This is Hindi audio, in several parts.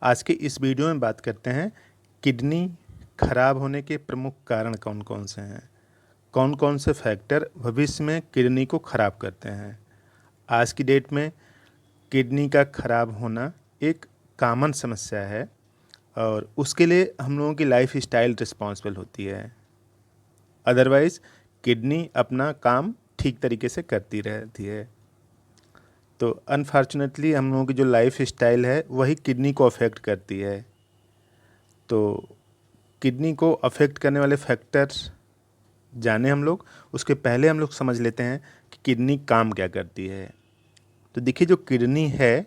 आज के इस वीडियो में बात करते हैं किडनी खराब होने के प्रमुख कारण कौन कौन से हैं। कौन कौन से फैक्टर भविष्य में किडनी को खराब करते हैं। आज की डेट में किडनी का खराब होना एक कॉमन समस्या है और उसके लिए हम लोगों की लाइफ स्टाइल रिस्पॉन्सिबल होती है। अदरवाइज़ किडनी अपना काम ठीक तरीके से करती रहती है। तो अनफॉर्चुनेटली हम लोगों की जो लाइफ स्टाइल है वही किडनी को अफेक्ट करती है। तो किडनी को अफेक्ट करने वाले फैक्टर्स जाने हम लोग, उसके पहले हम लोग समझ लेते हैं कि किडनी काम क्या करती है। तो देखिए, जो किडनी है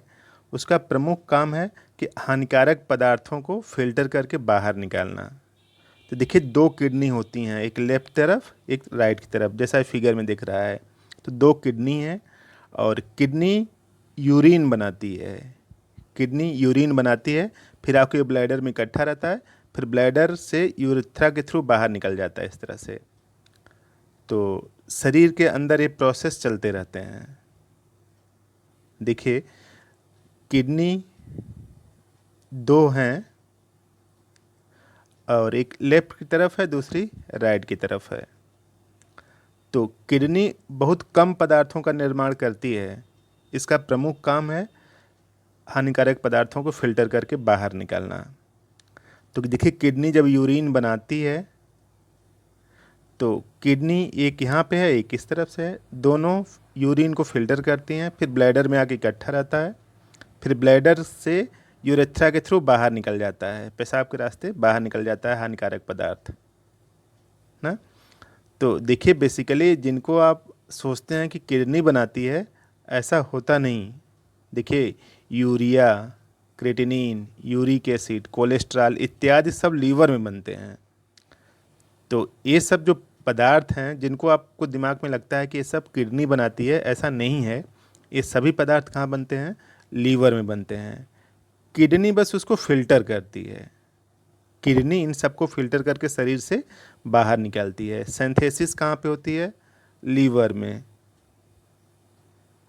उसका प्रमुख काम है कि हानिकारक पदार्थों को फिल्टर करके बाहर निकालना। तो देखिए, दो किडनी होती हैं, एक लेफ्ट तरफ एक राइट की तरफ, जैसा फिगर में दिख रहा है। तो दो किडनी है और किडनी यूरिन बनाती है। किडनी यूरिन बनाती है, फिर आपके ब्लैडर में इकट्ठा रहता है, फिर ब्लैडर से यूरेथ्रा के थ्रू बाहर निकल जाता है इस तरह से। तो शरीर के अंदर ये प्रोसेस चलते रहते हैं। देखिए, किडनी दो हैं और एक लेफ्ट की तरफ है, दूसरी राइट की तरफ है। तो किडनी बहुत कम पदार्थों का निर्माण करती है। इसका प्रमुख काम है हानिकारक पदार्थों को फिल्टर करके बाहर निकालना। तो देखिए, किडनी जब यूरिन बनाती है तो किडनी एक यहाँ पे है, एक इस तरफ से है। दोनों यूरिन को फिल्टर करती हैं, फिर ब्लैडर में आके इकट्ठा रहता है, फिर ब्लैडर से यूरेथ्रा के थ्रू बाहर निकल जाता है, पेशाब के रास्ते बाहर निकल जाता है हानिकारक पदार्थ ना। तो देखिए, बेसिकली जिनको आप सोचते हैं कि किडनी बनाती है, ऐसा होता नहीं। देखिए, urea, creatinine, uric acid, cholesterol इत्यादि सब लीवर में बनते हैं। तो ये सब जो पदार्थ हैं जिनको आपको दिमाग में लगता है कि ये सब किडनी बनाती है, ऐसा नहीं है। ये सभी पदार्थ कहाँ बनते हैं? लीवर में बनते हैं। किडनी बस उसको फिल्टर करती है। किडनी इन सबको फिल्टर करके शरीर से बाहर निकालती है। सिंथेसिस कहाँ पे होती है? लीवर में।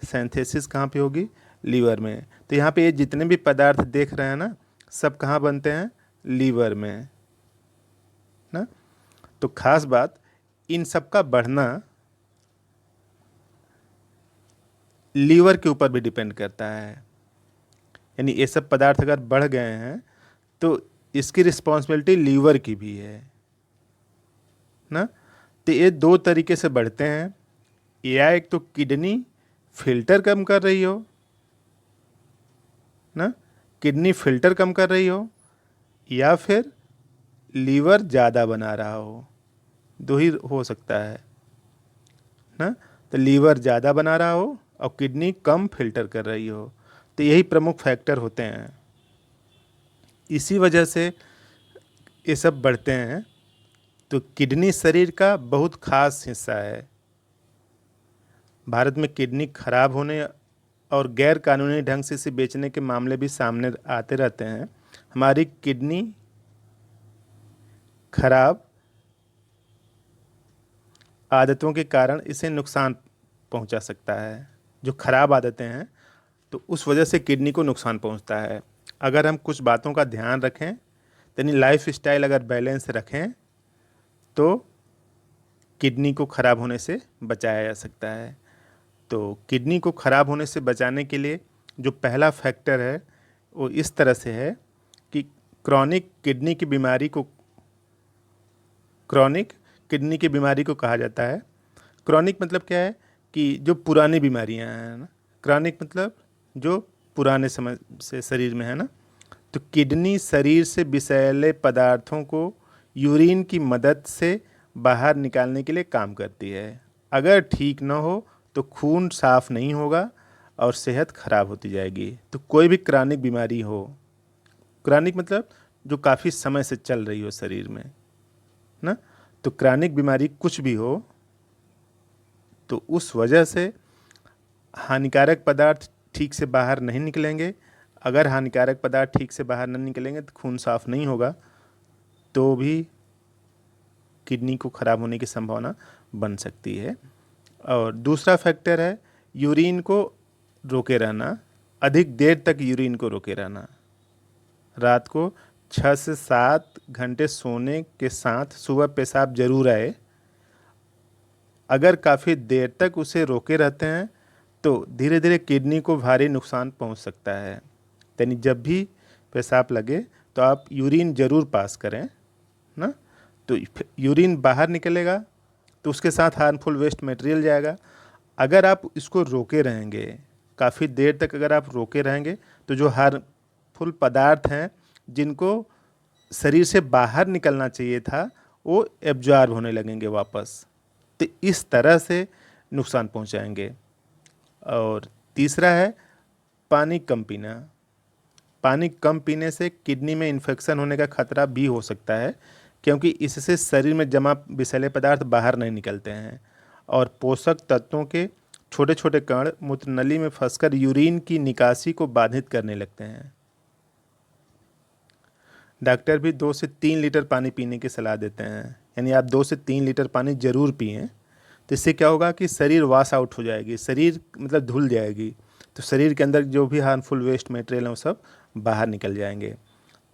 सिंथेसिस कहाँ पे होगी? लीवर में। तो यहाँ पे ये जितने भी पदार्थ देख रहे हैं ना, सब कहाँ बनते हैं? लीवर में ना। तो खास बात, इन सब का बढ़ना लीवर के ऊपर भी डिपेंड करता है। यानी ये सब पदार्थ अगर बढ़ गए हैं तो इसकी रिस्पॉन्सिबिलिटी लीवर की भी है ना। तो ये दो तरीके से बढ़ते हैं, या एक तो किडनी फिल्टर कम कर रही हो ना, किडनी फिल्टर कम कर रही हो, या फिर लीवर ज़्यादा बना रहा हो। दो ही हो सकता है ना। तो लीवर ज़्यादा बना रहा हो और किडनी कम फिल्टर कर रही हो। तो यही प्रमुख फैक्टर होते हैं, इसी वजह से ये सब बढ़ते हैं। तो किडनी शरीर का बहुत खास हिस्सा है। भारत में किडनी खराब होने और गैर कानूनी ढंग से इसे बेचने के मामले भी सामने आते रहते हैं। हमारी किडनी खराब आदतों के कारण इसे नुकसान पहुंचा सकता है। जो खराब आदतें हैं तो उस वजह से किडनी को नुकसान पहुंचता है। अगर हम कुछ बातों का ध्यान रखें, यानी लाइफ स्टाइल अगर बैलेंस रखें, तो किडनी को खराब होने से बचाया जा सकता है। तो किडनी को खराब होने से बचाने के लिए जो पहला फैक्टर है वो इस तरह से है कि क्रॉनिक किडनी की बीमारी को, क्रॉनिक किडनी की बीमारी को कहा जाता है। क्रॉनिक मतलब क्या है? कि जो पुरानी बीमारियां हैं ना। क्रॉनिक मतलब जो पुराने समय से शरीर में है ना। तो किडनी शरीर से विषैले पदार्थों को यूरिन की मदद से बाहर निकालने के लिए काम करती है। अगर ठीक न हो तो खून साफ नहीं होगा और सेहत खराब होती जाएगी। तो कोई भी क्रॉनिक बीमारी हो, क्रॉनिक मतलब जो काफ़ी समय से चल रही हो शरीर में ना, तो क्रॉनिक बीमारी कुछ भी हो, तो उस वजह से हानिकारक पदार्थ ठीक से बाहर नहीं निकलेंगे। अगर हानिकारक पदार्थ ठीक से बाहर नहीं निकलेंगे तो खून साफ नहीं होगा, तो भी किडनी को खराब होने की संभावना बन सकती है। और दूसरा फैक्टर है यूरिन को रोके रहना, अधिक देर तक यूरिन को रोके रहना रात को 6 से 7 घंटे सोने के साथ सुबह पेशाब जरूर आए। अगर काफ़ी देर तक उसे रोके रहते हैं तो धीरे धीरे किडनी को भारी नुकसान पहुंच सकता है। यानी जब भी पेशाब लगे तो आप यूरिन ज़रूर पास करें ना। तो यूरिन बाहर निकलेगा तो उसके साथ हार्मफुल वेस्ट मटेरियल जाएगा। अगर आप इसको रोके रहेंगे, काफ़ी देर तक अगर आप रोके रहेंगे तो जो हार्मफुल पदार्थ हैं जिनको शरीर से बाहर निकलना चाहिए था वो एब्जॉर्ब होने लगेंगे वापस, तो इस तरह से नुकसान पहुंचाएंगे। और तीसरा है पानी कम पीना। पानी कम पीने से किडनी में इन्फेक्शन होने का खतरा भी हो सकता है, क्योंकि इससे शरीर में जमा विषैले पदार्थ बाहर नहीं निकलते हैं और पोषक तत्वों के छोटे छोटे कण मूत्रनली में फंसकर यूरिन की निकासी को बाधित करने लगते हैं। डॉक्टर भी 2 से 3 लीटर पानी पीने की सलाह देते हैं, यानी आप 2 से 3 लीटर पानी ज़रूर पिएं। तो इससे क्या होगा कि शरीर वॉश आउट हो जाएगी, शरीर मतलब धुल जाएगी, तो शरीर के अंदर जो भी हार्मफुल वेस्ट मटेरियल है वो सब बाहर निकल जाएंगे।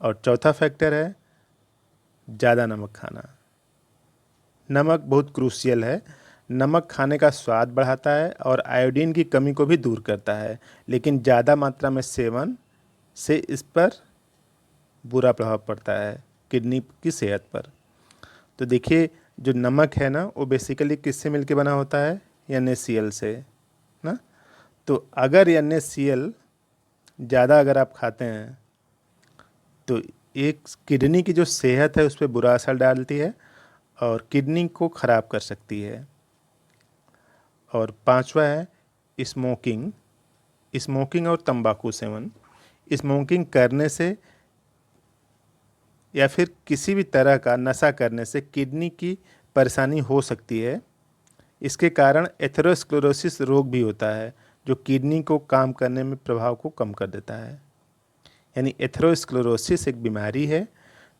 और चौथा फैक्टर है ज़्यादा नमक खाना। नमक बहुत क्रूशियल है। नमक खाने का स्वाद बढ़ाता है और आयोडीन की कमी को भी दूर करता है, लेकिन ज़्यादा मात्रा में सेवन से इस पर बुरा प्रभाव पड़ता है किडनी की सेहत पर। तो देखिए जो नमक है ना वो बेसिकली किससे मिलके बना होता है, NaCl से ना। तो अगर NaCl ज़्यादा अगर आप खाते हैं तो एक किडनी की जो सेहत है उस पर बुरा असर डालती है और किडनी को ख़राब कर सकती है। और पांचवा है स्मोकिंग। स्मोकिंग और तंबाकू सेवन। स्मोकिंग करने से या फिर किसी भी तरह का नशा करने से किडनी की परेशानी हो सकती है। इसके कारण एथेरोस्क्लेरोसिस रोग भी होता है जो किडनी को काम करने में प्रभाव को कम कर देता है। यानी एथेरोस्क्लेरोसिस एक बीमारी है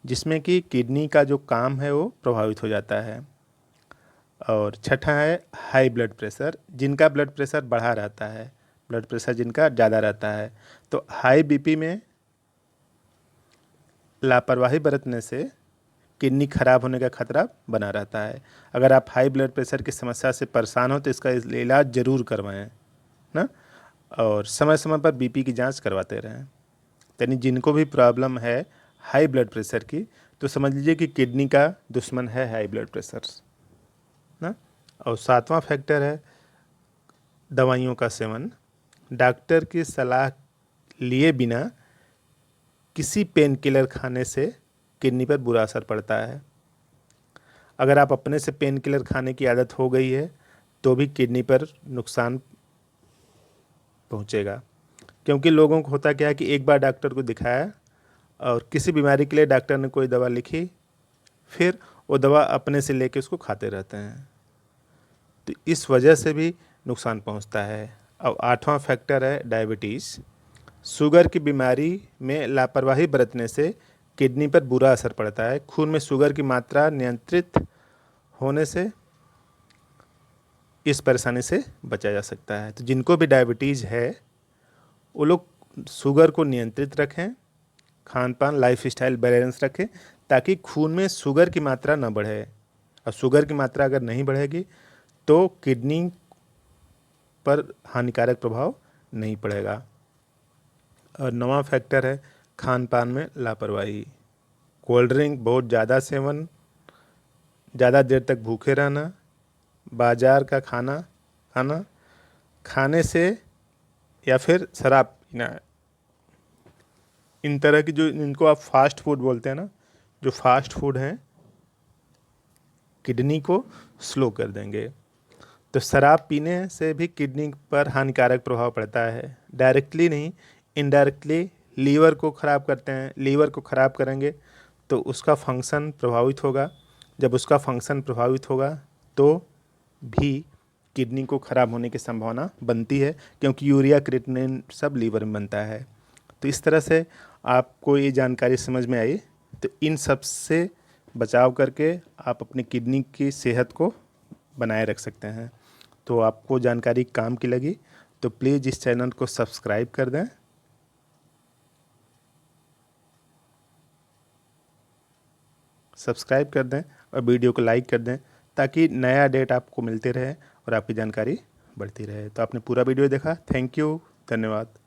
जिसमें कि किडनी का जो काम है वो प्रभावित हो जाता है। और छठा है हाई ब्लड प्रेशर। जिनका ब्लड प्रेशर बढ़ा रहता है, ब्लड प्रेशर जिनका ज़्यादा रहता है, तो हाई बीपी में लापरवाही बरतने से किडनी खराब होने का खतरा बना रहता है। अगर आप हाई ब्लड प्रेशर की समस्या से परेशान हो तो इसका इलाज ज़रूर करवाएं ना, और समय समय पर बीपी की जांच करवाते रहें। यानी जिनको भी प्रॉब्लम है हाई ब्लड प्रेशर की तो समझ लीजिए कि किडनी का दुश्मन है हाई ब्लड प्रेशर ना। और सातवां फैक्टर है दवाइयों का सेवन। डॉक्टर की सलाह लिए बिना किसी पेन किलर खाने से किडनी पर बुरा असर पड़ता है। अगर आप अपने से पेन किलर खाने की आदत हो गई है तो भी किडनी पर नुकसान पहुंचेगा, क्योंकि लोगों को होता क्या है कि एक बार डॉक्टर को दिखाया और किसी बीमारी के लिए डॉक्टर ने कोई दवा लिखी, फिर वो दवा अपने से लेके उसको खाते रहते हैं, तो इस वजह से भी नुकसान पहुंचता है। अब आठवां फैक्टर है डायबिटीज़। शुगर की बीमारी में लापरवाही बरतने से किडनी पर बुरा असर पड़ता है। खून में शुगर की मात्रा नियंत्रित होने से इस परेशानी से बचा जा सकता है। तो जिनको भी डायबिटीज़ है वो लोग शुगर को नियंत्रित रखें, खान पान लाइफस्टाइल बैलेंस रखें, ताकि खून में शुगर की मात्रा न बढ़े। और शुगर की मात्रा अगर नहीं बढ़ेगी तो किडनी पर हानिकारक प्रभाव नहीं पड़ेगा। और नौवां फैक्टर है खान पान में लापरवाही। कोल्ड ड्रिंक बहुत ज़्यादा सेवन, ज़्यादा देर तक भूखे रहना, बाजार का खाना खाने से या फिर शराब पीना, इन तरह की जो इनको आप फास्ट फूड बोलते हैं ना, जो फास्ट फूड हैं किडनी को स्लो कर देंगे। तो शराब पीने से भी किडनी पर हानिकारक प्रभाव पड़ता है। डायरेक्टली नहीं, इनडायरेक्टली लीवर को ख़राब करते हैं। लीवर को ख़राब करेंगे तो उसका फंक्शन प्रभावित होगा। जब उसका फंक्शन प्रभावित होगा तो भी किडनी को ख़राब होने की संभावना बनती है, क्योंकि यूरिया क्रिएटिनिन सब लीवर में बनता है। तो इस तरह से आपको ये जानकारी समझ में आई, तो इन सब से बचाव करके आप अपनी किडनी की सेहत को बनाए रख सकते हैं। तो आपको जानकारी काम की लगी तो प्लीज़ इस चैनल को सब्सक्राइब कर दें। सब्सक्राइब कर दें और वीडियो को लाइक कर दें ताकि नया अपडेट आपको मिलते रहे और आपकी जानकारी बढ़ती रहे। तो आपने पूरा वीडियो देखा, थैंक यू, धन्यवाद।